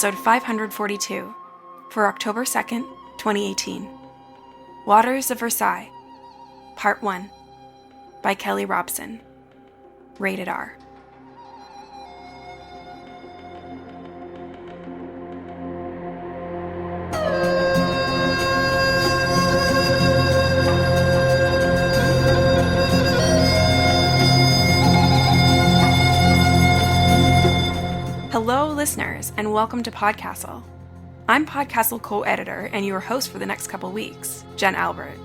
episode 542, for October 2nd, 2018. Waters of Versailles, Part 1, by Kelly Robson. Rated R. Hello, listeners, and welcome to PodCastle. I'm PodCastle co-editor and your host for the next couple weeks, Jen Albert.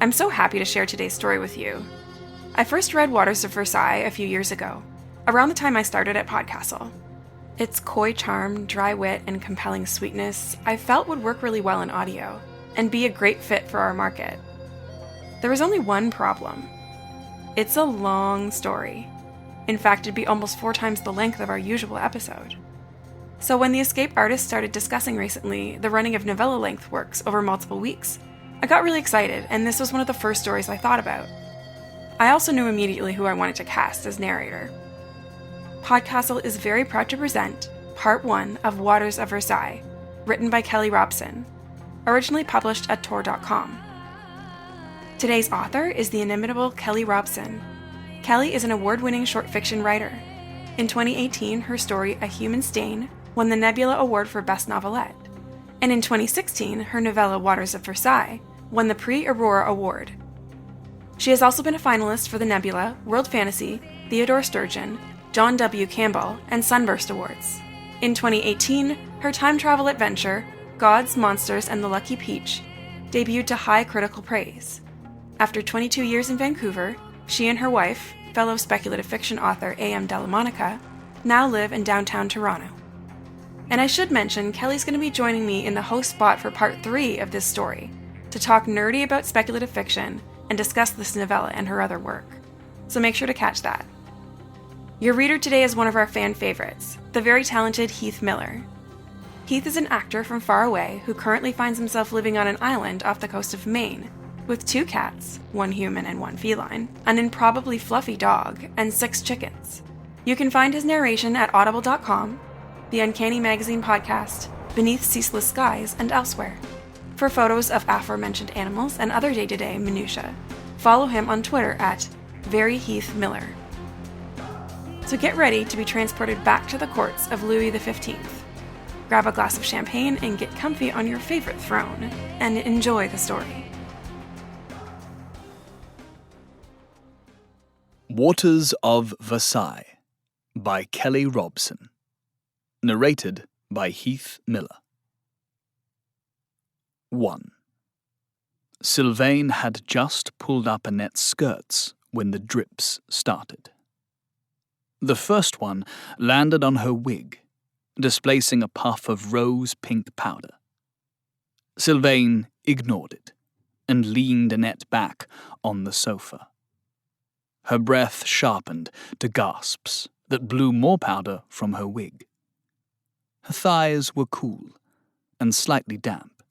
I'm so happy to share today's story with you. I first read Waters of Versailles a few years ago, around the time I started at PodCastle. Its coy charm, dry wit, and compelling sweetness I felt would work really well in audio, and be a great fit for our market. There was only one problem. It's a long story. In fact, it'd be almost 4 times the length of our usual episode. So when the escape artist started discussing recently the running of novella-length works over multiple weeks, I got really excited, and this was one of the first stories I thought about. I also knew immediately who I wanted to cast as narrator. PodCastle is very proud to present Part 1 of Waters of Versailles, written by Kelly Robson, originally published at Tor.com. Today's author is the inimitable Kelly Robson. Kelly is an award-winning short fiction writer. In 2018, her story A Human Stain won the Nebula Award for Best Novelette. And in 2016, her novella Waters of Versailles won the Prix Aurora Award. She has also been a finalist for the Nebula, World Fantasy, Theodore Sturgeon, John W. Campbell, and Sunburst Awards. In 2018, her time travel adventure, Gods, Monsters, and the Lucky Peach, debuted to high critical praise. After 22 years in Vancouver, she and her wife, fellow speculative fiction author A.M. Delamonica, now live in downtown Toronto. And I should mention, Kelly's going to be joining me in the host spot for Part 3 of this story, to talk nerdy about speculative fiction and discuss this novella and her other work. So make sure to catch that. Your reader today is one of our fan favorites, the very talented Heath Miller. Heath is an actor from far away who currently finds himself living on an island off the coast of Maine, with 2 cats, 1 human and 1 feline, an improbably fluffy dog, and 6 chickens. You can find his narration at audible.com, the Uncanny Magazine podcast, Beneath Ceaseless Skies, and elsewhere. For photos of aforementioned animals and other day-to-day minutiae, follow him on Twitter at VeryHeathMiller. So get ready to be transported back to the courts of Louis XV. Grab a glass of champagne and get comfy on your favorite throne, and enjoy the story. Waters of Versailles by Kelly Robson. Narrated by Heath Miller. 1. Sylvain had just pulled up Annette's skirts when the drips started. The first one landed on her wig, displacing a puff of rose-pink powder. Sylvain ignored it and leaned Annette back on the sofa. Her breath sharpened to gasps that blew more powder from her wig. Her thighs were cool and slightly damp.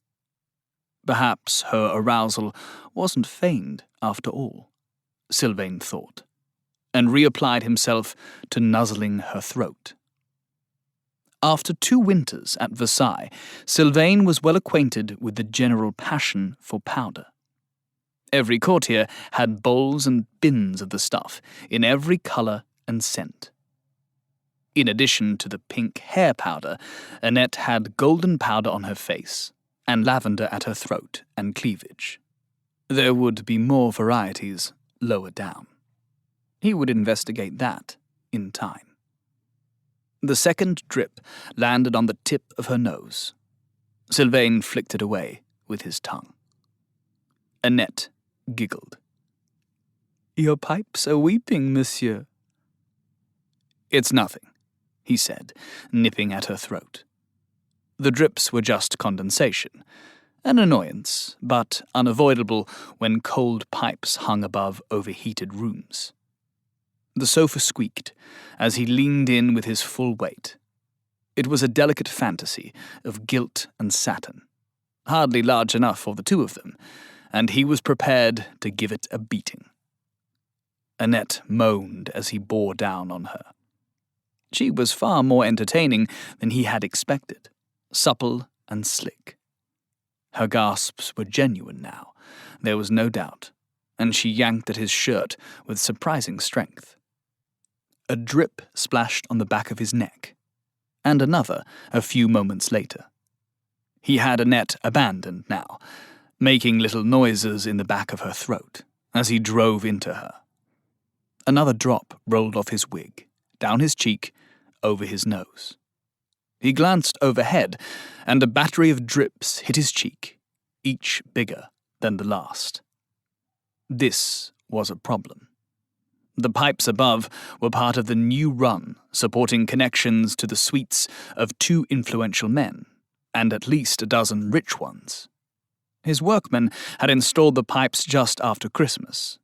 Perhaps her arousal wasn't feigned after all, Sylvain thought, and reapplied himself to nuzzling her throat. After 2 winters at Versailles, Sylvain was well acquainted with the general passion for powder. Every courtier had bowls and bins of the stuff in every colour and scent. In addition to the pink hair powder, Annette had golden powder on her face and lavender at her throat and cleavage. There would be more varieties lower down. He would investigate that in time. The second drip landed on the tip of her nose. Sylvain flicked it away with his tongue. Annette giggled. "Your pipes are weeping, monsieur." "It's nothing," he said, nipping at her throat. The drips were just condensation, an annoyance, but unavoidable when cold pipes hung above overheated rooms. The sofa squeaked as he leaned in with his full weight. It was a delicate fantasy of gilt and satin, hardly large enough for the 2 of them, and he was prepared to give it a beating. Annette moaned as he bore down on her. She was far more entertaining than he had expected, supple and slick. Her gasps were genuine now, there was no doubt, and she yanked at his shirt with surprising strength. A drip splashed on the back of his neck, and another a few moments later. He had Annette abandoned now, making little noises in the back of her throat as he drove into her. Another drop rolled off his wig, down his cheek, over his nose. He glanced overhead, and a battery of drips hit his cheek, each bigger than the last. This was a problem. The pipes above were part of the new run, supporting connections to the suites of 2 influential men, and at least a dozen rich ones. His workmen had installed the pipes just after Christmas.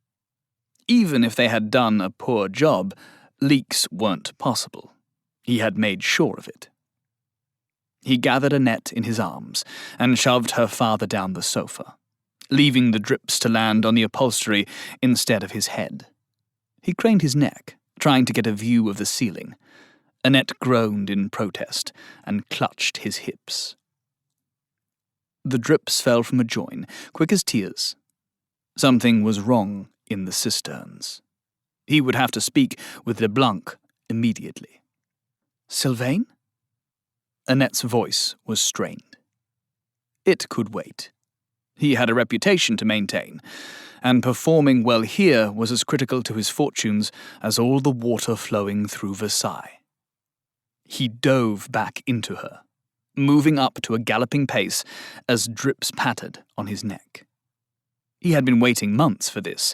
Even if they had done a poor job, leaks weren't possible. He had made sure of it. He gathered Annette in his arms and shoved her farther down the sofa, leaving the drips to land on the upholstery instead of his head. He craned his neck, trying to get a view of the ceiling. Annette groaned in protest and clutched his hips. The drips fell from a join, quick as tears. Something was wrong in the cisterns. He would have to speak with Leblanc immediately. "Sylvain?" Annette's voice was strained. It could wait. He had a reputation to maintain, and performing well here was as critical to his fortunes as all the water flowing through Versailles. He dove back into her, moving up to a galloping pace as drips pattered on his neck. He had been waiting months for this.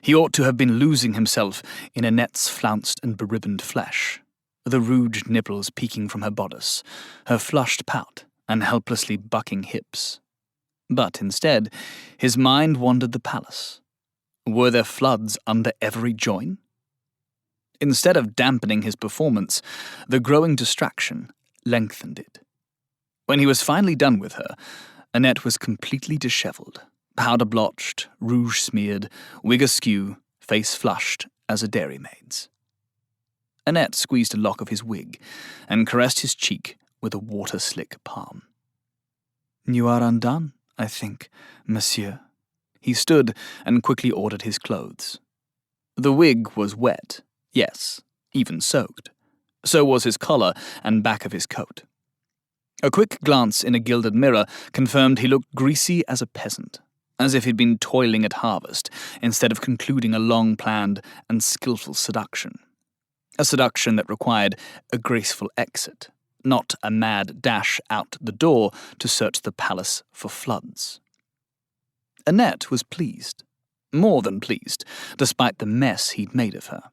He ought to have been losing himself in Annette's flounced and beribboned flesh, the rouged nipples peeking from her bodice, her flushed pout and helplessly bucking hips. But instead, his mind wandered the palace. Were there floods under every join? Instead of dampening his performance, the growing distraction lengthened it. When he was finally done with her, Annette was completely dishevelled, powder-blotched, rouge-smeared, wig askew, face flushed as a dairymaid's. Annette squeezed a lock of his wig and caressed his cheek with a water-slick palm. "You are undone, I think, monsieur." He stood and quickly ordered his clothes. The wig was wet, yes, even soaked. So was his collar and back of his coat. A quick glance in a gilded mirror confirmed he looked greasy as a peasant, as if he'd been toiling at harvest instead of concluding a long-planned and skillful seduction. A seduction that required a graceful exit, not a mad dash out the door to search the palace for floods. Annette was pleased, more than pleased, despite the mess he'd made of her.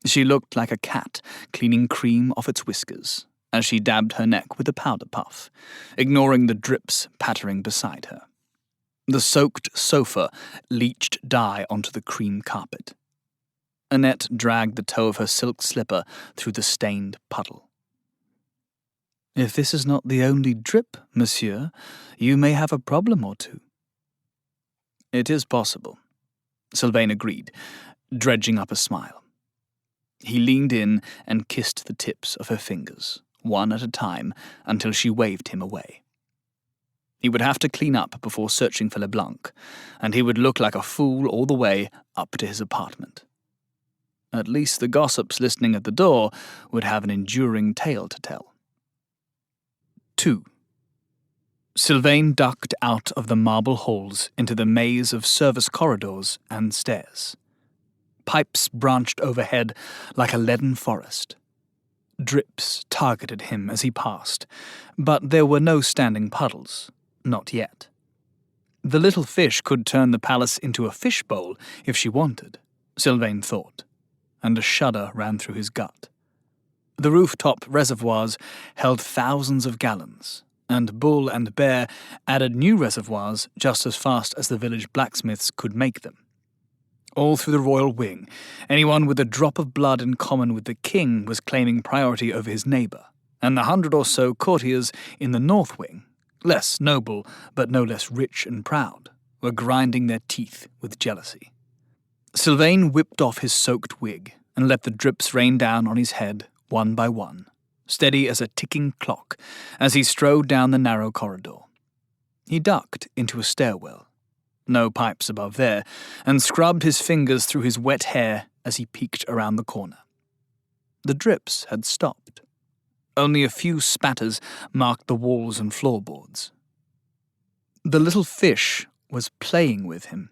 She looked like a cat cleaning cream off its whiskers as she dabbed her neck with a powder puff, ignoring the drips pattering beside her. The soaked sofa leached dye onto the cream carpet. Annette dragged the toe of her silk slipper through the stained puddle. "If this is not the only drip, monsieur, you may have a problem or two." "It is possible," Sylvain agreed, dredging up a smile. He leaned in and kissed the tips of her fingers, one at a time, until she waved him away. He would have to clean up before searching for Leblanc, and he would look like a fool all the way up to his apartment. At least the gossips listening at the door would have an enduring tale to tell. 2. Sylvain ducked out of the marble halls into the maze of service corridors and stairs. Pipes branched overhead like a leaden forest. Drips targeted him as he passed, but there were no standing puddles, not yet. The little fish could turn the palace into a fishbowl if she wanted, Sylvain thought, and a shudder ran through his gut. The rooftop reservoirs held thousands of gallons, and Bull and Bear added new reservoirs just as fast as the village blacksmiths could make them. All through the royal wing, anyone with a drop of blood in common with the king was claiming priority over his neighbour, and the 100 or so courtiers in the north wing, less noble but no less rich and proud, were grinding their teeth with jealousy. Sylvain whipped off his soaked wig and let the drips rain down on his head one by one, steady as a ticking clock, as he strode down the narrow corridor. He ducked into a stairwell, no pipes above there, and scrubbed his fingers through his wet hair as he peeked around the corner. The drips had stopped. Only a few spatters marked the walls and floorboards. The little fish was playing with him.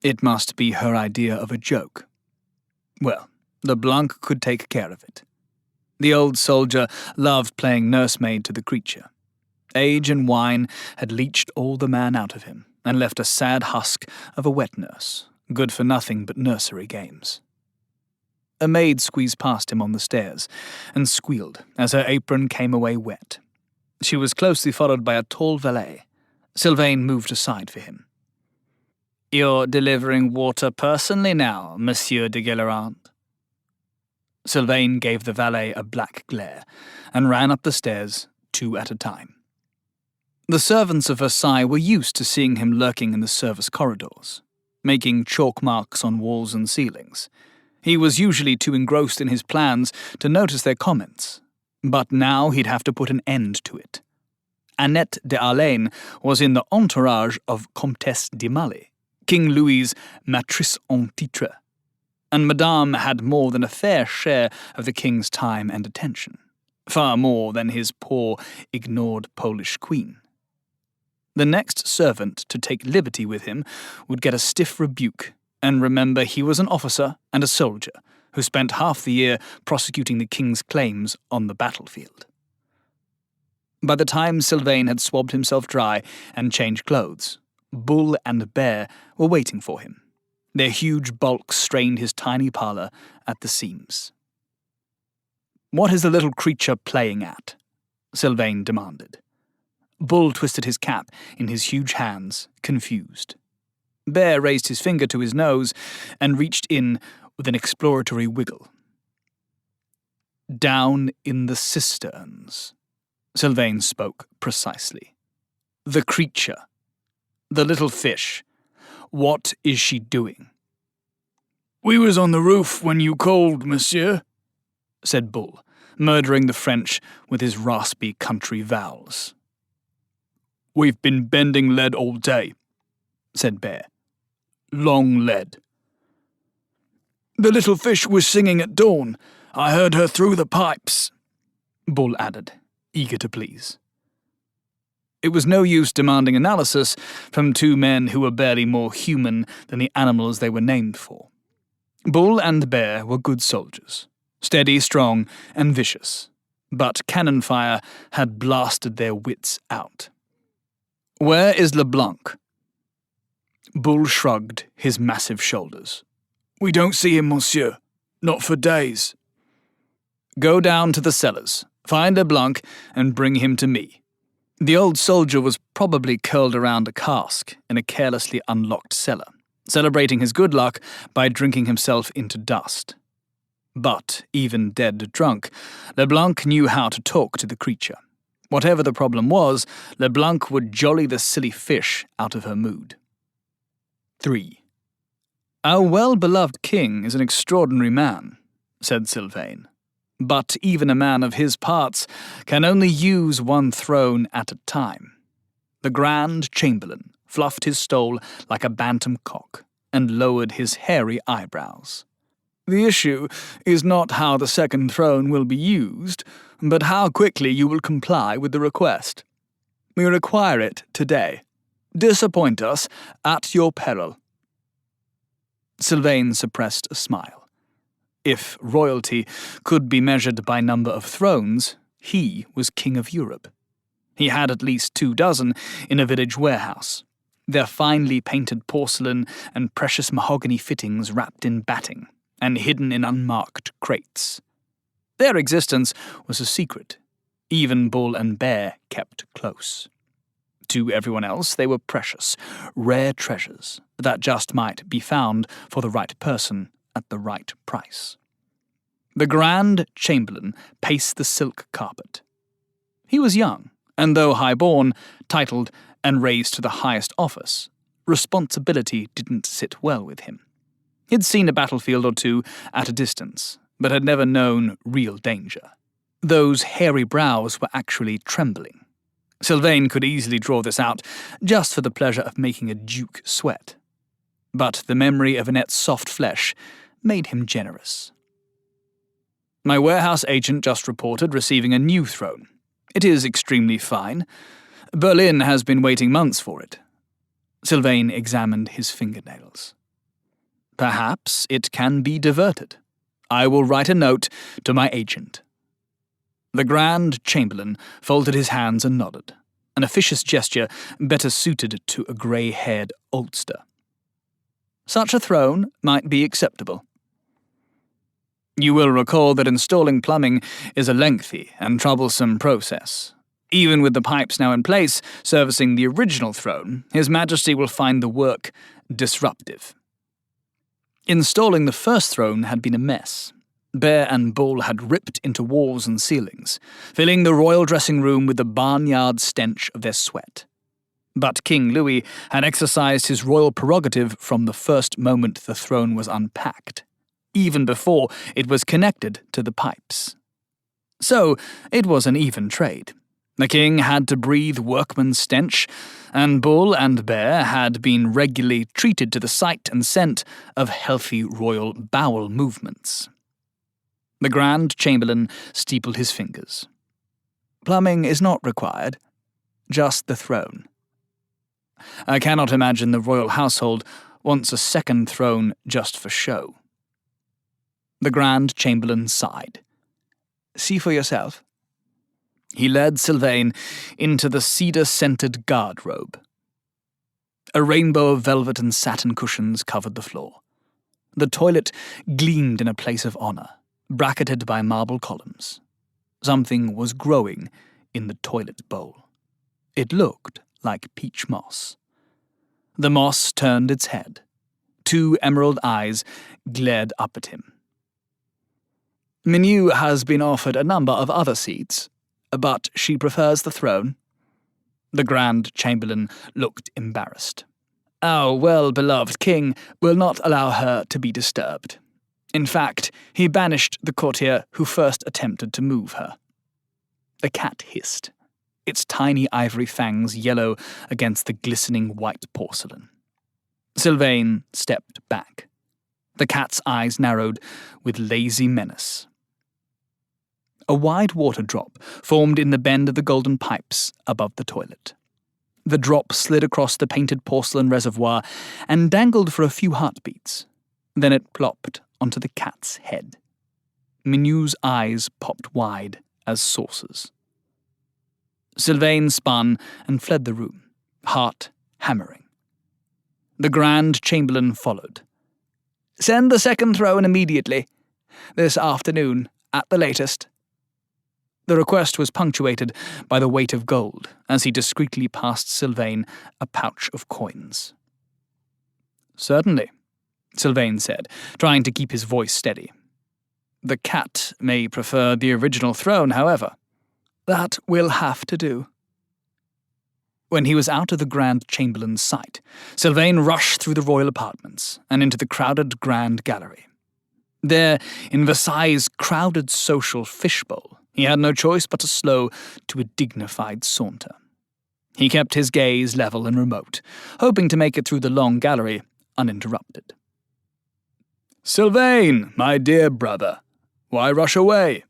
It must be her idea of a joke. Well, LeBlanc could take care of it. The old soldier loved playing nursemaid to the creature. Age and wine had leached all the man out of him, and left a sad husk of a wet nurse, good for nothing but nursery games. A maid squeezed past him on the stairs, and squealed as her apron came away wet. She was closely followed by a tall valet. Sylvain moved aside for him. "You're delivering water personally now, Monsieur de Guillerand." Sylvain gave the valet a black glare, and ran up the stairs, 2 at a time. The servants of Versailles were used to seeing him lurking in the service corridors, making chalk marks on walls and ceilings. He was usually too engrossed in his plans to notice their comments, but now he'd have to put an end to it. Annette de Arlaine was in the entourage of Comtesse de Malle, King Louis's matrice en titre, and Madame had more than a fair share of the king's time and attention, far more than his poor, ignored Polish queen. The next servant to take liberty with him would get a stiff rebuke, and remember he was an officer and a soldier who spent half the year prosecuting the king's claims on the battlefield. By the time Sylvain had swabbed himself dry and changed clothes, Bull and Bear were waiting for him. Their huge bulks strained his tiny parlour at the seams. "What is the little creature playing at?" Sylvain demanded. Bull twisted his cap in his huge hands, confused. Bear raised his finger to his nose and reached in with an exploratory wiggle. "Down in the cisterns," Sylvain spoke precisely. "The creature. The little fish. What is she doing?" "We was on the roof when you called, monsieur," said Bull, murdering the French with his raspy country vowels. "We've been bending lead all day," said Bear. "Long lead." "The little fish was singing at dawn. I heard her through the pipes," Bull added, eager to please. It was no use demanding analysis from 2 men who were barely more human than the animals they were named for. Bull and Bear were good soldiers, steady, strong, and vicious, but cannon fire had blasted their wits out. "Where is LeBlanc?" Bull shrugged his massive shoulders. "We don't see him, monsieur. Not for days." "Go down to the cellars, find LeBlanc, and bring him to me." The old soldier was probably curled around a cask in a carelessly unlocked cellar, celebrating his good luck by drinking himself into dust. But, even dead drunk, LeBlanc knew how to talk to the creature. Whatever the problem was, LeBlanc would jolly the silly fish out of her mood. 3. "Our well-beloved king is an extraordinary man," said Sylvain. "But even a man of his parts can only use one throne at a time." The Grand Chamberlain fluffed his stole like a bantam cock and lowered his hairy eyebrows. "The issue is not how the second throne will be used, but how quickly you will comply with the request. We require it today. Disappoint us at your peril." Sylvain suppressed a smile. If royalty could be measured by number of thrones, he was king of Europe. He had at least 24 in a village warehouse, their finely painted porcelain and precious mahogany fittings wrapped in batting and hidden in unmarked crates. Their existence was a secret. Even Bull and Bear kept close. To everyone else, they were precious, rare treasures that just might be found for the right person at the right price. The Grand Chamberlain paced the silk carpet. He was young, and though high-born, titled, and raised to the highest office, responsibility didn't sit well with him. He'd seen a battlefield or 2 at a distance, but had never known real danger. Those hairy brows were actually trembling. Sylvain could easily draw this out, just for the pleasure of making a duke sweat. But the memory of Annette's soft flesh made him generous. My warehouse agent just reported receiving a new throne. It is extremely fine. Berlin has been waiting months for it. Sylvain examined his fingernails. Perhaps it can be diverted. I will write a note to my agent. The Grand Chamberlain folded his hands and nodded, an officious gesture better suited to a grey-haired oldster. Such a throne might be acceptable. You will recall that installing plumbing is a lengthy and troublesome process. Even with the pipes now in place servicing the original throne, His Majesty will find the work disruptive. Installing the first throne had been a mess. Bear and Bull had ripped into walls and ceilings, filling the royal dressing room with the barnyard stench of their sweat. But King Louis had exercised his royal prerogative from the first moment the throne was unpacked, even before it was connected to the pipes. So it was an even trade. The king had to breathe workman's stench, and Bull and Bear had been regularly treated to the sight and scent of healthy royal bowel movements. The Grand Chamberlain steepled his fingers. Plumbing is not required, just the throne. I cannot imagine the royal household wants a second throne just for show. The Grand Chamberlain sighed. See for yourself. He led Sylvain into the cedar-scented guard-robe. A rainbow of velvet and satin cushions covered the floor. The toilet gleamed in a place of honour, bracketed by marble columns. Something was growing in the toilet bowl. It looked like peach moss. The moss turned its head. 2 emerald eyes glared up at him. Minu has been offered a number of other seats, but she prefers the throne. The Grand Chamberlain looked embarrassed. Our well-beloved king will not allow her to be disturbed. In fact, he banished the courtier who first attempted to move her. The cat hissed, its tiny ivory fangs yellow against the glistening white porcelain. Sylvain stepped back. The cat's eyes narrowed with lazy menace. A wide water drop formed in the bend of the golden pipes above the toilet. The drop slid across the painted porcelain reservoir and dangled for a few heartbeats. Then it plopped onto the cat's head. Minu's eyes popped wide as saucers. Sylvain spun and fled the room, heart hammering. The Grand Chamberlain followed. Send the second throne immediately. This afternoon, at the latest. The request was punctuated by the weight of gold as he discreetly passed Sylvain a pouch of coins. Certainly, Sylvain said, trying to keep his voice steady. The cat may prefer the original throne, however. That will have to do. When he was out of the Grand Chamberlain's sight, Sylvain rushed through the royal apartments and into the crowded Grand Gallery. There, in Versailles' crowded social fishbowl, he had no choice but to slow to a dignified saunter. He kept his gaze level and remote, hoping to make it through the long gallery uninterrupted. Sylvain, my dear brother, why rush away?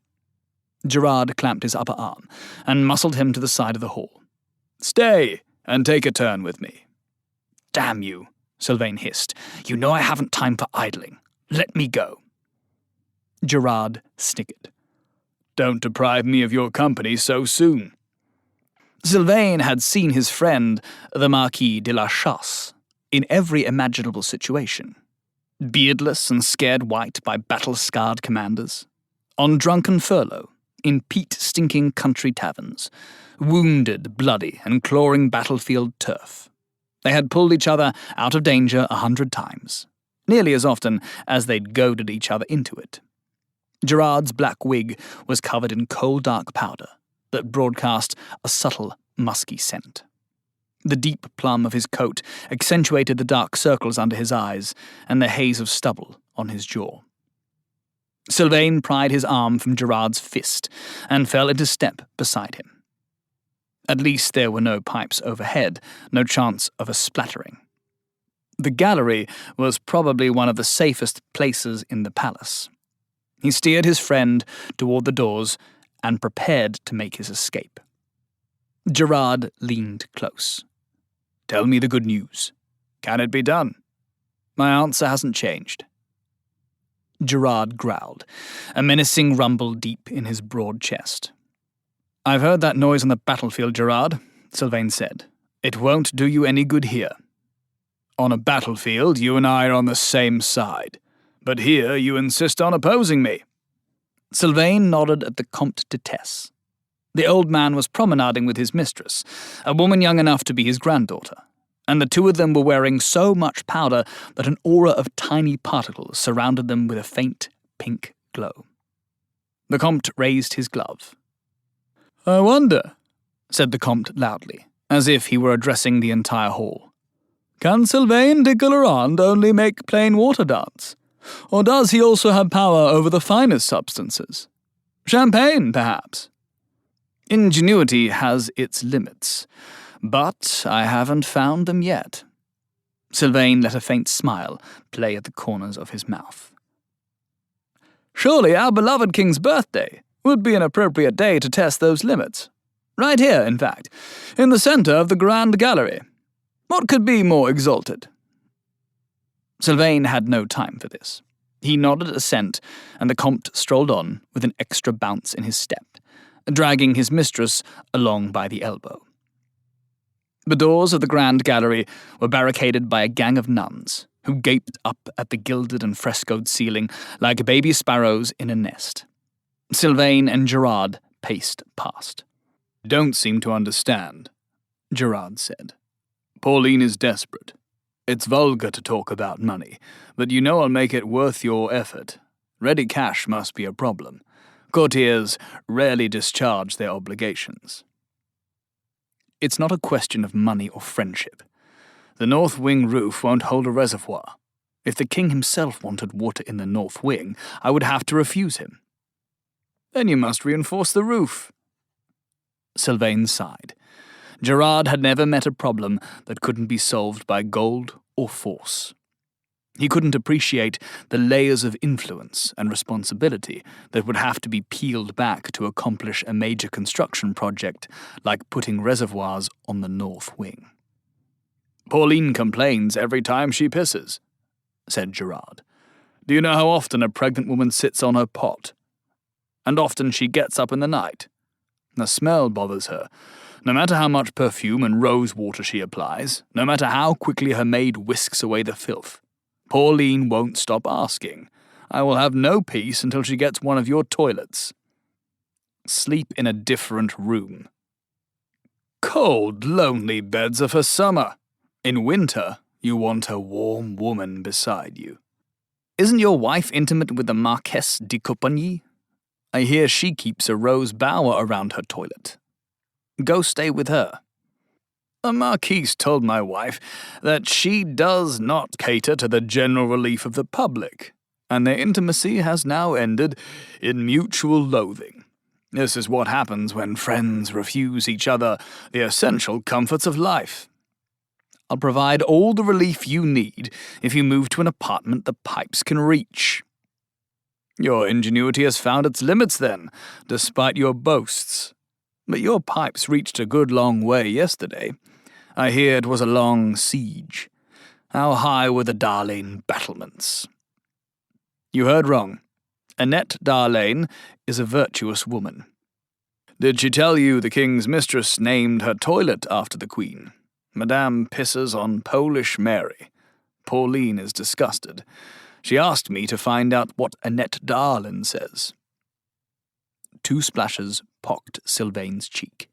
Gerard clamped his upper arm and muscled him to the side of the hall. Stay and take a turn with me. Damn you, Sylvain hissed. You know I haven't time for idling. Let me go. Gerard sniggered. Don't deprive me of your company so soon. Sylvain had seen his friend, the Marquis de la Chasse, in every imaginable situation. Beardless and scared white by battle-scarred commanders, on drunken furlough, in peat-stinking country taverns, wounded, bloody, and clawing battlefield turf. They had pulled each other out of danger 100 times, nearly as often as they'd goaded each other into it. Gerard's black wig was covered in coal dark powder that broadcast a subtle, musky scent. The deep plum of his coat accentuated the dark circles under his eyes and the haze of stubble on his jaw. Sylvain pried his arm from Gerard's fist and fell into step beside him. At least there were no pipes overhead, no chance of a splattering. The gallery was probably one of the safest places in the palace. He steered his friend toward the doors and prepared to make his escape. Gerard leaned close. "Tell me the good news. Can it be done?" "My answer hasn't changed." Gerard growled, a menacing rumble deep in his broad chest. "I've heard that noise on the battlefield, Gerard," Sylvain said. "It won't do you any good here." "On a battlefield, you and I are on the same side. But here you insist on opposing me." Sylvain nodded at the Comte de Tess. The old man was promenading with his mistress, a woman young enough to be his granddaughter, and the two of them were wearing so much powder that an aura of tiny particles surrounded them with a faint pink glow. The Comte raised his glove. "I wonder," said the Comte loudly, as if he were addressing the entire hall. "Can Sylvain de Guillerand only make plain water dance? Or does he also have power over the finest substances? Champagne, perhaps?" "Ingenuity has its limits, but I haven't found them yet." Sylvain let a faint smile play at the corners of his mouth. "Surely our beloved king's birthday would be an appropriate day to test those limits. Right here, in fact, in the centre of the Grand Gallery. What could be more exalted?" Sylvain had no time for this. He nodded assent, and the Comte strolled on with an extra bounce in his step, dragging his mistress along by the elbow. The doors of the Grand Gallery were barricaded by a gang of nuns, who gaped up at the gilded and frescoed ceiling like baby sparrows in a nest. Sylvain and Gerard paced past. "Don't seem to understand," Gerard said. "Pauline is desperate. It's vulgar to talk about money, but you know I'll make it worth your effort. Ready cash must be a problem. Courtiers rarely discharge their obligations." "It's not a question of money or friendship. The North Wing roof won't hold a reservoir. If the king himself wanted water in the North Wing, I would have to refuse him." "Then you must reinforce the roof." Sylvain sighed. Gerard had never met a problem that couldn't be solved by gold or force. He couldn't appreciate the layers of influence and responsibility that would have to be peeled back to accomplish a major construction project like putting reservoirs on the North Wing. "Pauline complains every time she pisses," said Gerard. "Do you know how often a pregnant woman sits on her pot? And often she gets up in the night. The smell bothers her. No matter how much perfume and rose water she applies, no matter how quickly her maid whisks away the filth, Pauline won't stop asking. I will have no peace until she gets one of your toilets. Sleep in a different room. Cold, lonely beds are for summer. In winter, you want a warm woman beside you. Isn't your wife intimate with the Marquise de Coupagny? I hear she keeps a rose bower around her toilet. Go stay with her." "The Marquise told my wife that she does not cater to the general relief of the public, and their intimacy has now ended in mutual loathing. This is what happens when friends refuse each other the essential comforts of life. I'll provide all the relief you need if you move to an apartment the pipes can reach." "Your ingenuity has found its limits then, despite your boasts. But your pipes reached a good long way yesterday. I hear it was a long siege. How high were the Darlane battlements?" "You heard wrong. Annette Darlane is a virtuous woman." "Did she tell you the king's mistress named her toilet after the queen? Madame pisses on Polish Mary. Pauline is disgusted. She asked me to find out what Annette Darlane says." 2 splashes pocked Sylvain's cheek.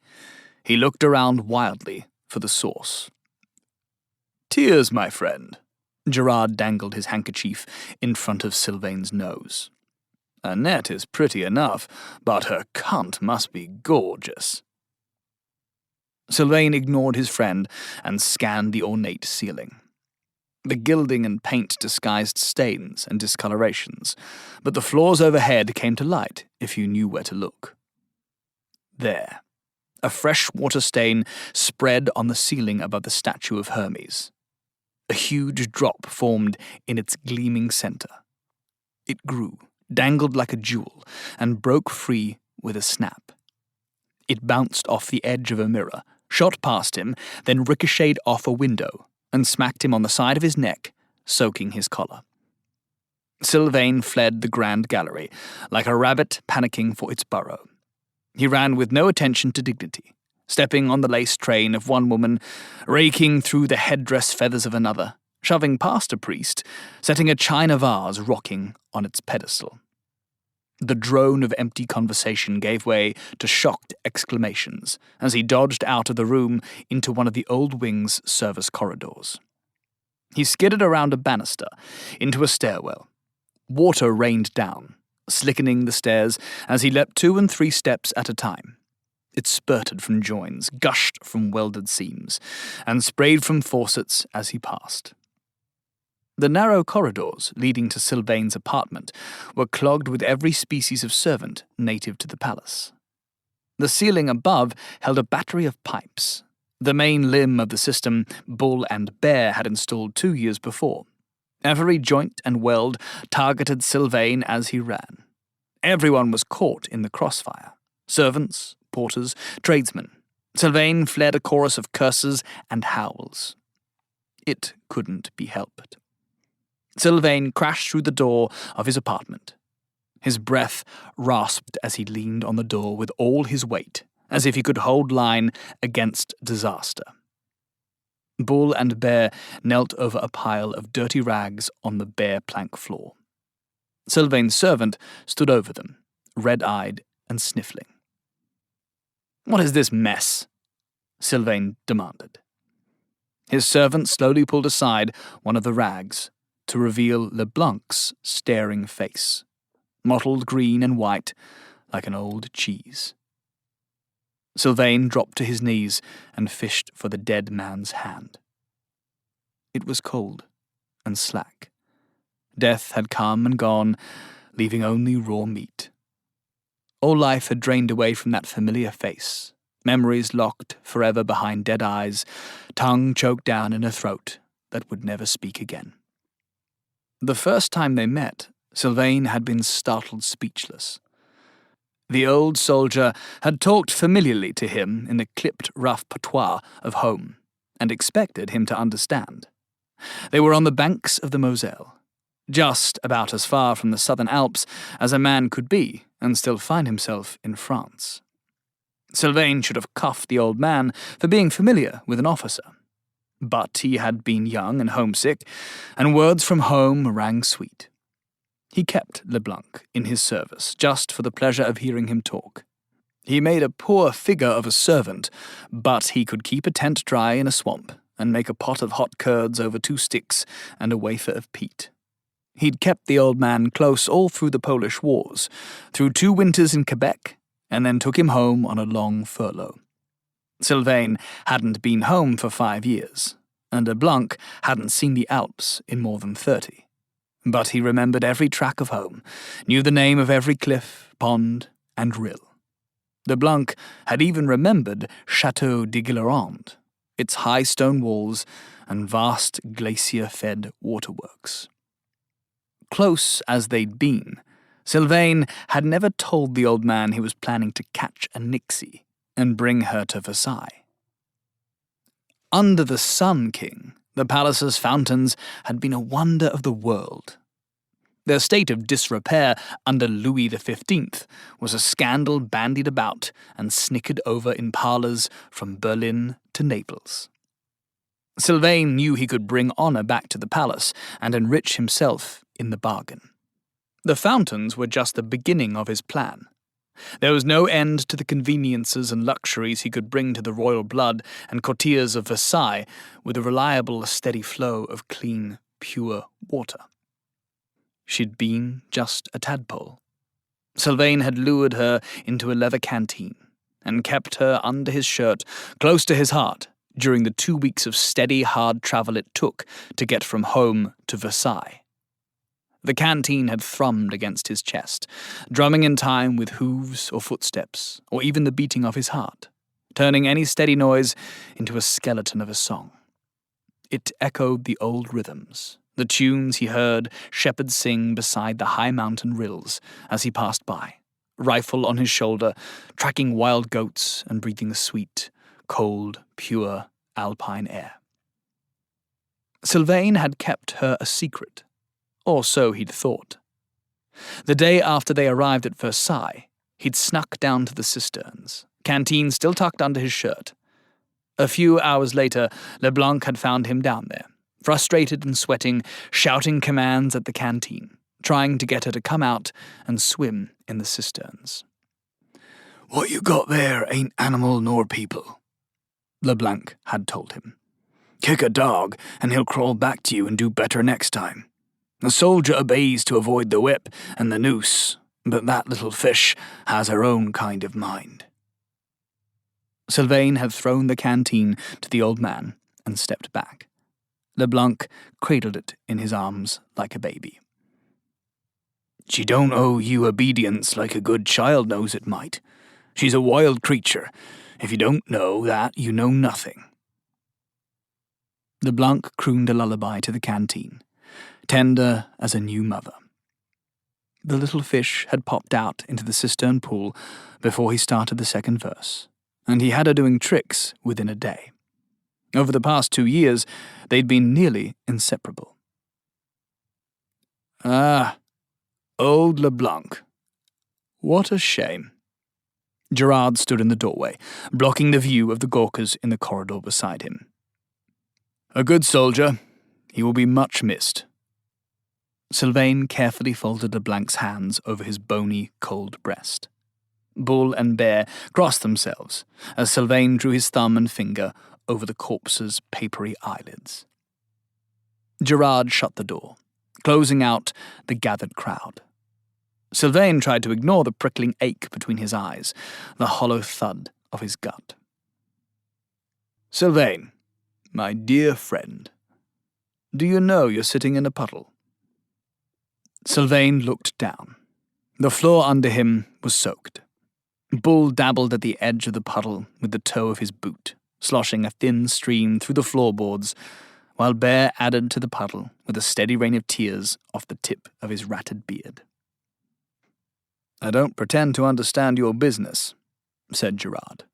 He looked around wildly for the source. "Tears, my friend." Gerard dangled his handkerchief in front of Sylvain's nose. "Annette is pretty enough, but her cunt must be gorgeous." Sylvain ignored his friend and scanned the ornate ceiling. The gilding and paint disguised stains and discolorations, but the floors overhead came to light if you knew where to look. There, a fresh water stain spread on the ceiling above the statue of Hermes. A huge drop formed in its gleaming centre. It grew, dangled like a jewel, and broke free with a snap. It bounced off the edge of a mirror, shot past him, then ricocheted off a window, and smacked him on the side of his neck, soaking his collar. Sylvain fled the grand gallery, like a rabbit panicking for its burrow. He ran with no attention to dignity, stepping on the lace train of one woman, raking through the headdress feathers of another, shoving past a priest, setting a china vase rocking on its pedestal. The drone of empty conversation gave way to shocked exclamations as he dodged out of the room into one of the old wing's service corridors. He skidded around a banister into a stairwell. Water rained down, slickening the stairs as he leapt 2 and 3 steps at a time. It spurted from joins, gushed from welded seams, and sprayed from faucets as he passed. The narrow corridors leading to Sylvain's apartment were clogged with every species of servant native to the palace. The ceiling above held a battery of pipes, the main limb of the system Bull and Bear had installed 2 years before. Every joint and weld targeted Sylvain as he ran. Everyone was caught in the crossfire. Servants, porters, tradesmen. Sylvain fled a chorus of curses and howls. It couldn't be helped. Sylvain crashed through the door of his apartment. His breath rasped as he leaned on the door with all his weight, as if he could hold line against disaster. Bull and Bear knelt over a pile of dirty rags on the bare plank floor. Sylvain's servant stood over them, red-eyed and sniffling. "What is this mess?" Sylvain demanded. His servant slowly pulled aside one of the rags to reveal LeBlanc's staring face, mottled green and white like an old cheese. Sylvain dropped to his knees and fished for the dead man's hand. It was cold and slack. Death had come and gone, leaving only raw meat. All life had drained away from that familiar face, memories locked forever behind dead eyes, tongue choked down in a throat that would never speak again. The first time they met, Sylvain had been startled speechless. The old soldier had talked familiarly to him in the clipped, rough patois of home, and expected him to understand. They were on the banks of the Moselle, just about as far from the southern Alps as a man could be and still find himself in France. Sylvain should have cuffed the old man for being familiar with an officer. But he had been young and homesick, and words from home rang sweet. He kept LeBlanc in his service, just for the pleasure of hearing him talk. He made a poor figure of a servant, but he could keep a tent dry in a swamp, and make a pot of hot curds over 2 sticks and a wafer of peat. He'd kept the old man close all through the Polish Wars, through 2 winters in Quebec, and then took him home on a long furlough. Sylvain hadn't been home for 5 years, and LeBlanc hadn't seen the Alps in more than 30. But he remembered every track of home, knew the name of every cliff, pond, and rill. LeBlanc had even remembered Château de Guilherand, its high stone walls and vast glacier-fed waterworks. Close as they'd been, Sylvain had never told the old man he was planning to catch a Nixie and bring her to Versailles. Under the Sun King, the palace's fountains had been a wonder of the world. Their state of disrepair under Louis XV was a scandal bandied about and snickered over in parlours from Berlin to Naples. Sylvain knew he could bring honour back to the palace and enrich himself in the bargain. The fountains were just the beginning of his plan. There was no end to the conveniences and luxuries he could bring to the royal blood and courtiers of Versailles with a reliable, steady flow of clean, pure water. She'd been just a tadpole. Sylvain had lured her into a leather canteen and kept her under his shirt, close to his heart, during the 2 weeks of steady, hard travel it took to get from home to Versailles. The canteen had thrummed against his chest, drumming in time with hooves or footsteps, or even the beating of his heart, turning any steady noise into a skeleton of a song. It echoed the old rhythms, the tunes he heard shepherds sing beside the high mountain rills as he passed by, rifle on his shoulder, tracking wild goats and breathing the sweet, cold, pure alpine air. Sylvain had kept her a secret, or so he'd thought. The day after they arrived at Versailles, he'd snuck down to the cisterns, canteen still tucked under his shirt. A few hours later, Leblanc had found him down there, frustrated and sweating, shouting commands at the canteen, trying to get her to come out and swim in the cisterns. "What you got there ain't animal nor people," Leblanc had told him. "Kick a dog, and he'll crawl back to you and do better next time. A soldier obeys to avoid the whip and the noose, but that little fish has her own kind of mind." Sylvain had thrown the canteen to the old man and stepped back. Leblanc cradled it in his arms like a baby. "She don't owe you obedience like a good child knows it might. She's a wild creature. If you don't know that, you know nothing." Leblanc crooned a lullaby to the canteen, tender as a new mother. The little fish had popped out into the cistern pool before he started the second verse, and he had her doing tricks within a day. Over the past 2 years, they'd been nearly inseparable. "Ah, old Leblanc. What a shame." Gerard stood in the doorway, blocking the view of the Gurkhas in the corridor beside him. "A good soldier. He will be much missed." Sylvain carefully folded Leblanc's hands over his bony, cold breast. Bull and Bear crossed themselves as Sylvain drew his thumb and finger over the corpse's papery eyelids. Gerard shut the door, closing out the gathered crowd. Sylvain tried to ignore the prickling ache between his eyes, the hollow thud of his gut. "Sylvain, my dear friend, do you know you're sitting in a puddle?" Sylvain looked down. The floor under him was soaked. Bull dabbled at the edge of the puddle with the toe of his boot, sloshing a thin stream through the floorboards, while Bear added to the puddle with a steady rain of tears off the tip of his ratted beard. "I don't pretend to understand your business," said Gerard,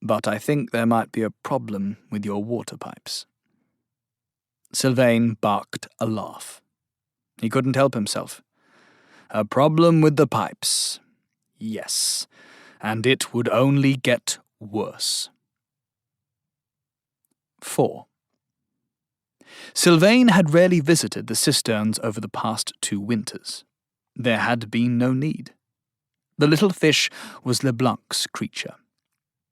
"but I think there might be a problem with your water pipes." Sylvain barked a laugh. He couldn't help himself. A problem with the pipes. Yes, and it would only get worse. 4. Sylvain had rarely visited the cisterns over the past 2 winters. There had been no need. The little fish was Leblanc's creature.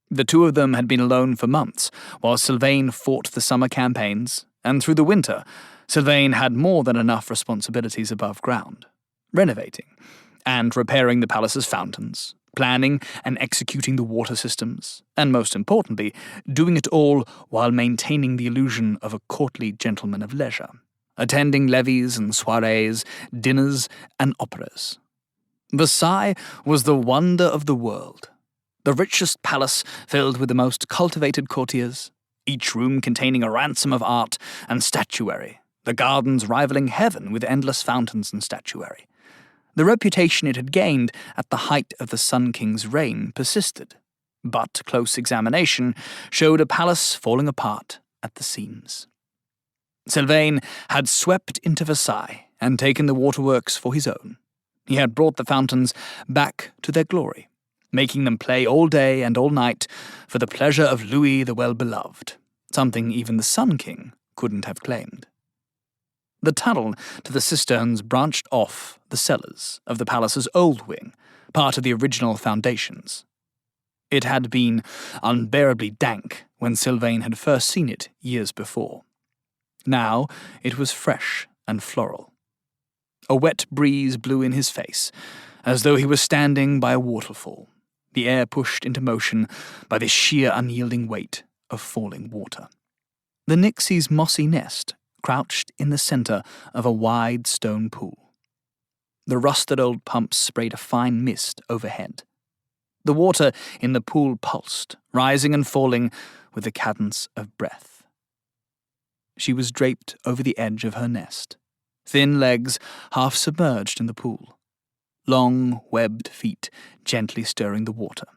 The two of them had been alone for months, while Sylvain fought the summer campaigns, and through the winter, Sylvain had more than enough responsibilities above ground, renovating and repairing the palace's fountains, planning and executing the water systems, and most importantly, doing it all while maintaining the illusion of a courtly gentleman of leisure, attending levees and soirees, dinners and operas. Versailles was the wonder of the world, the richest palace filled with the most cultivated courtiers, each room containing a ransom of art and statuary, the gardens rivaling heaven with endless fountains and statuary. The reputation it had gained at the height of the Sun King's reign persisted, but close examination showed a palace falling apart at the seams. Sylvain had swept into Versailles and taken the waterworks for his own. He had brought the fountains back to their glory, making them play all day and all night for the pleasure of Louis the Well-Beloved, something even the Sun King couldn't have claimed. The tunnel to the cisterns branched off the cellars of the palace's old wing, part of the original foundations. It had been unbearably dank when Sylvain had first seen it years before. Now it was fresh and floral. A wet breeze blew in his face, as though he was standing by a waterfall, the air pushed into motion by the sheer unyielding weight of falling water. The nixie's mossy nest crouched in the centre of a wide stone pool. The rusted old pumps sprayed a fine mist overhead. The water in the pool pulsed, rising and falling with the cadence of breath. She was draped over the edge of her nest, thin legs half submerged in the pool, long, webbed feet gently stirring the water.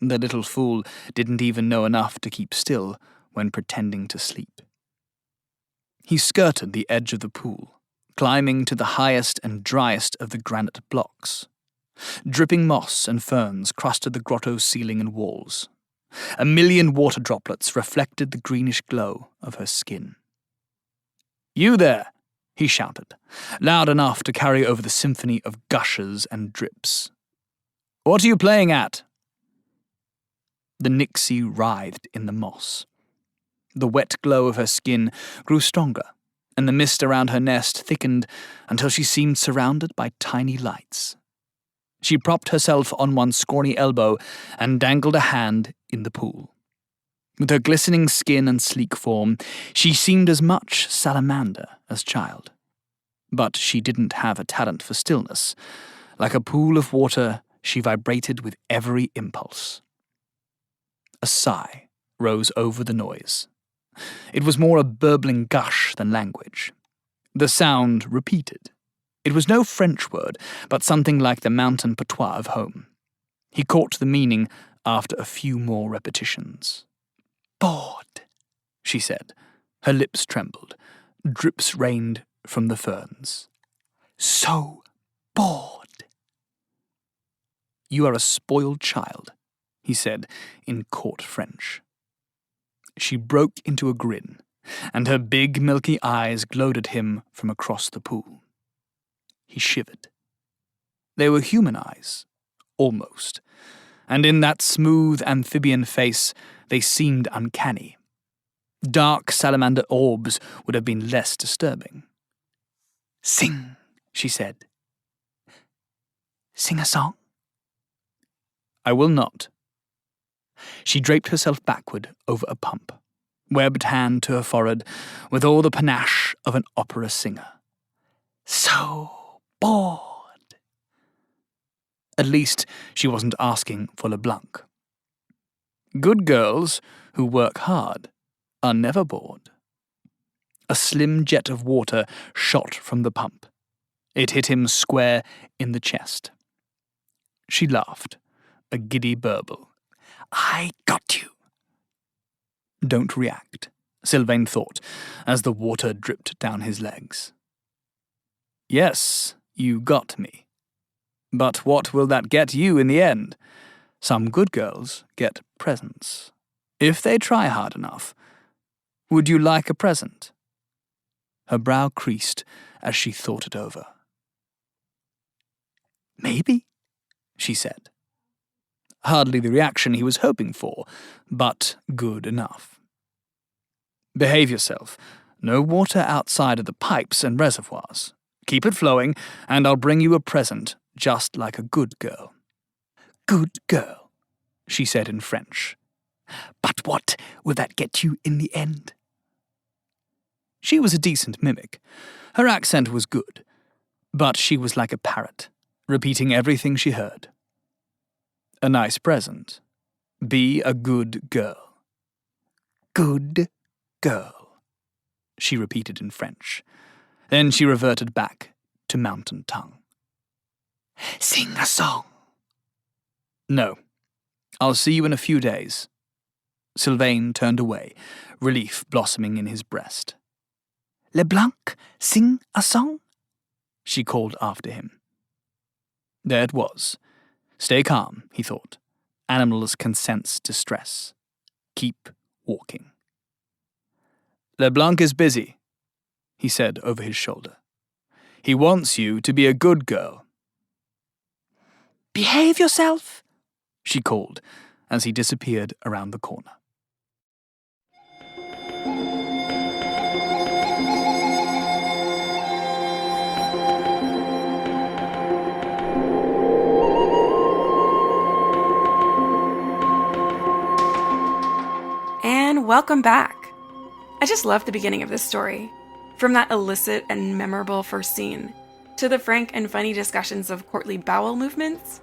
The little fool didn't even know enough to keep still when pretending to sleep. He skirted the edge of the pool, climbing to the highest and driest of the granite blocks. Dripping moss and ferns crusted the grotto's ceiling and walls. A million water droplets reflected the greenish glow of her skin. "You there!" he shouted, loud enough to carry over the symphony of gushes and drips. "What are you playing at?" The nixie writhed in the moss. The wet glow of her skin grew stronger, and the mist around her nest thickened until she seemed surrounded by tiny lights. She propped herself on one scrawny elbow and dangled a hand in the pool. With her glistening skin and sleek form, she seemed as much salamander as child. But she didn't have a talent for stillness. Like a pool of water, she vibrated with every impulse. A sigh rose over the noise. It was more a burbling gush than language. The sound repeated. It was no French word, but something like the mountain patois of home. He caught the meaning after a few more repetitions. "Bored," she said. Her lips trembled. Drips rained from the ferns. "So bored." "You are a spoiled child," he said in court French. She broke into a grin, and her big milky eyes glowed at him from across the pool. He shivered. They were human eyes, almost, and in that smooth amphibian face they seemed uncanny. Dark salamander orbs would have been less disturbing. "Sing," she said. "Sing a song." "I will not." She draped herself backward over a pump, webbed hand to her forehead, with all the panache of an opera singer. "So bored." At least she wasn't asking for LeBlanc. Good girls who work hard are never bored. A slim jet of water shot from the pump. It hit him square in the chest. She laughed, a giddy burble. "I got you." Don't react, Sylvain thought, as the water dripped down his legs. Yes, you got me. But what will that get you in the end? Some good girls get presents. If they try hard enough. Would you like a present? Her brow creased as she thought it over. "Maybe," she said. Hardly the reaction he was hoping for, but good enough. "Behave yourself. No water outside of the pipes and reservoirs. Keep it flowing, and I'll bring you a present, just like a good girl." "Good girl," she said in French. "But what will that get you in the end?" She was a decent mimic. Her accent was good, but she was like a parrot, repeating everything she heard. "A nice present. Be a good girl." "Good girl," she repeated in French. Then she reverted back to mountain tongue. "Sing a song." "No. I'll see you in a few days." Sylvain turned away, relief blossoming in his breast. "LeBlanc, sing a song?" she called after him. There it was. Stay calm, he thought. Animals can sense distress. Keep walking. "LeBlanc is busy," he said over his shoulder. "He wants you to be a good girl." "Behave yourself," she called as he disappeared around the corner. welcome back! I just love the beginning of this story. From that illicit and memorable first scene, to the frank and funny discussions of courtly bowel movements,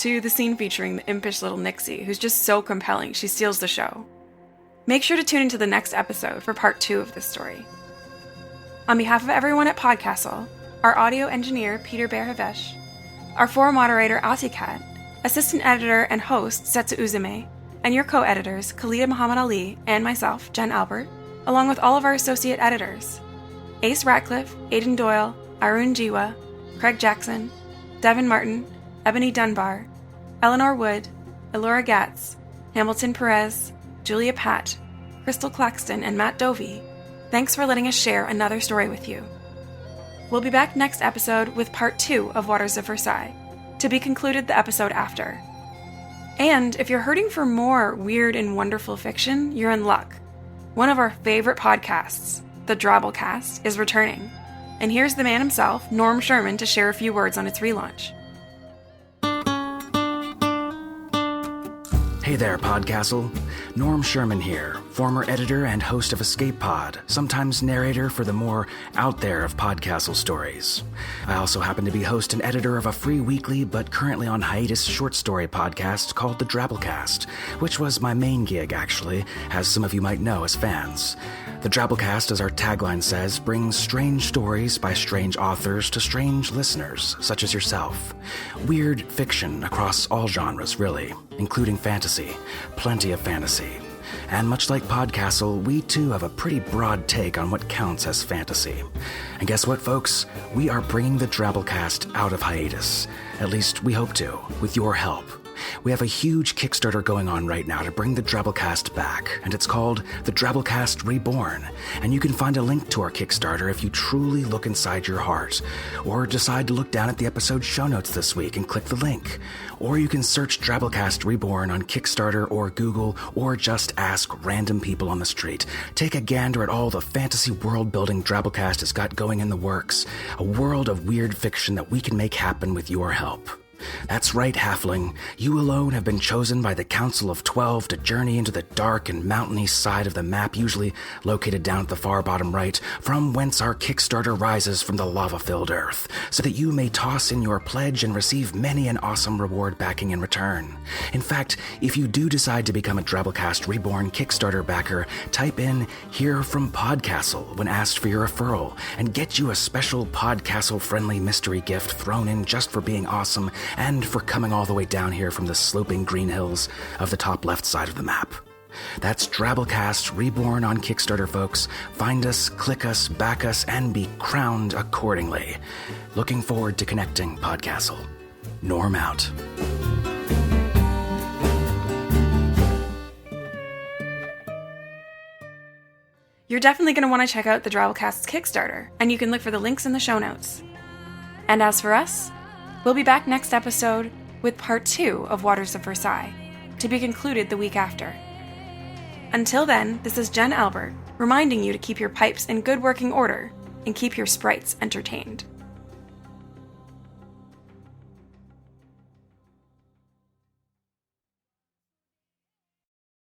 to the scene featuring the impish little Nixie, who's just so compelling she steals the show. Make sure to tune into the next episode for part 2 of this story. On behalf of everyone at PodCastle, our audio engineer Peter Behravesh, our forum moderator Atikat, assistant editor and host Setsu Uzume, and your co-editors Khalida Muhammad Ali and myself, Jen Albert, along with all of our associate editors, Ace Ratcliffe, Aidan Doyle, Arun Jiwa, Craig Jackson, Devin Martin, Ebony Dunbar, Eleanor Wood, Elora Gatz, Hamilton Perez, Julia Patt, Crystal Claxton, and Matt Dovey, thanks for letting us share another story with you. We'll be back next episode with part 2 of Waters of Versailles, to be concluded the episode after. And if you're hurting for more weird and wonderful fiction, you're in luck. One of our favorite podcasts, the Drabblecast, is returning. And here's the man himself, Norm Sherman, to share a few words on its relaunch. Hey there, PodCastle. Norm Sherman here, former editor and host of Escape Pod, sometimes narrator for the more out there of PodCastle stories. I also happen to be host and editor of a free weekly but currently on hiatus short story podcast called the Drabblecast, which was my main gig, actually, as some of you might know as fans. The Drabblecast, as our tagline says, brings strange stories by strange authors to strange listeners, such as yourself. Weird fiction across all genres, really, including fantasy. Plenty of fantasy. And much like PodCastle, we too have a pretty broad take on what counts as fantasy. And guess what, folks? We are bringing the Drabblecast out of hiatus. At least we hope to, with your help. We have a huge Kickstarter going on right now to bring the Drabblecast back, and it's called The Drabblecast Reborn. And you can find a link to our Kickstarter if you truly look inside your heart, or decide to look down at the episode show notes this week and click the link. Or you can search Drabblecast Reborn on Kickstarter or Google, or just ask random people on the street. Take a gander at all the fantasy world-building Drabblecast has got going in the works, a world of weird fiction that we can make happen with your help. That's right, Halfling. You alone have been chosen by the Council of 12 to journey into the dark and mountainy side of the map, usually located down at the far bottom right, from whence our Kickstarter rises from the lava-filled earth, so that you may toss in your pledge and receive many an awesome reward backing in return. In fact, if you do decide to become a Drabblecast Reborn Kickstarter backer, type in "Hear from PodCastle" when asked for your referral, and get you a special PodCastle-friendly mystery gift thrown in just for being awesome and for coming all the way down here from the sloping green hills of the top left side of the map. That's Drabblecast Reborn on Kickstarter, folks. Find us, click us, back us, and be crowned accordingly. Looking forward to connecting, PodCastle. Norm out. You're definitely going to want to check out the Drabblecast's Kickstarter, and you can look for the links in the show notes. And as for us, we'll be back next episode with part 2 of Waters of Versailles, to be concluded the week after. Until then, this is Jen Albert, reminding you to keep your pipes in good working order and keep your sprites entertained.